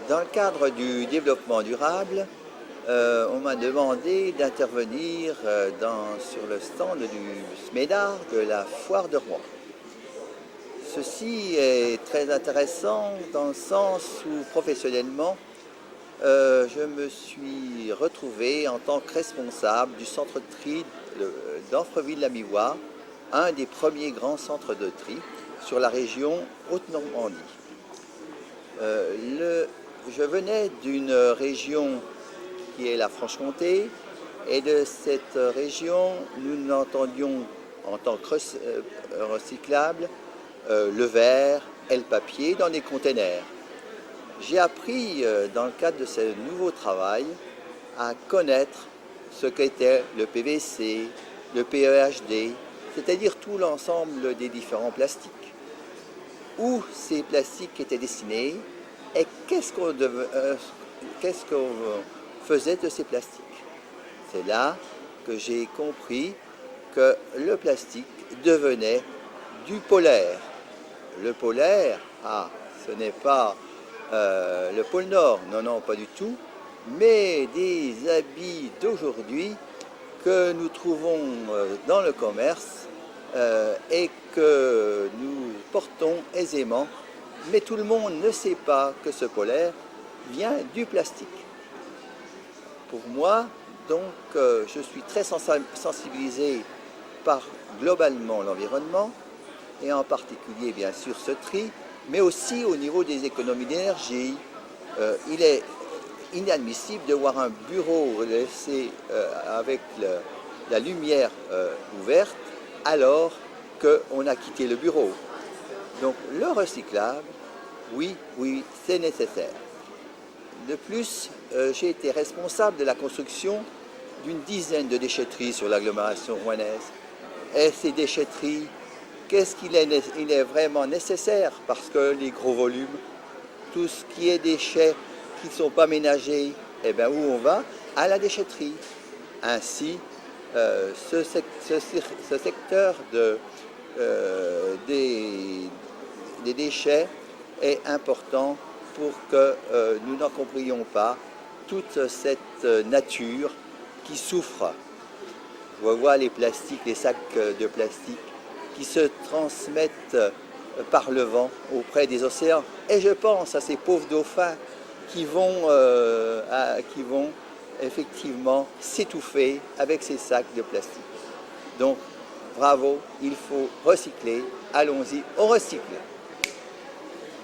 Dans le cadre du développement durable, on m'a demandé d'intervenir sur le stand du SMEDAR de la Foire de Rouen. Ceci est très intéressant dans le sens où professionnellement, je me suis retrouvé en tant que responsable du centre de tri d'Amfreville-la-Mivois, un des premiers grands centres de tri sur la région Haute-Normandie. Je venais d'une région qui est la Franche-Comté, et de cette région, nous n'entendions en tant que recyclable le verre et le papier dans des containers. J'ai appris, dans le cadre de ce nouveau travail, à connaître ce qu'était le PVC, le PEHD, c'est-à-dire tout l'ensemble des différents plastiques. Où ces plastiques étaient destinés et qu'est-ce qu'on faisait de ces plastiques. C'est là que j'ai compris que le plastique devenait du polaire. Le polaire, ce n'est pas le pôle Nord, non, pas du tout, mais des habits d'aujourd'hui que nous trouvons dans le commerce et que nous portons aisément, mais tout le monde ne sait pas que ce polaire vient du plastique. Pour moi, donc, je suis très sensibilisé par globalement l'environnement et en particulier bien sûr ce tri, mais aussi au niveau des économies d'énergie. Il est inadmissible de voir un bureau laissé avec la lumière ouverte alors qu'on a quitté le bureau. Donc le recyclable, oui, c'est nécessaire. De plus, j'ai été responsable de la construction d'une dizaine de déchetteries sur l'agglomération rouennaise. Et ces déchetteries, qu'est-ce qu'il est vraiment nécessaire? Parce que les gros volumes, tout ce qui est déchets qui ne sont pas ménagés, eh bien, où on va? À la déchetterie. Ainsi, ce secteur des déchets est important pour que nous n'encombrions pas toute cette nature qui souffre. Je vois les plastiques, les sacs de plastique qui se transmettent par le vent auprès des océans. Et je pense à ces pauvres dauphins qui vont effectivement s'étouffer avec ces sacs de plastique. Donc, bravo, il faut recycler. Allons-y, on recycle.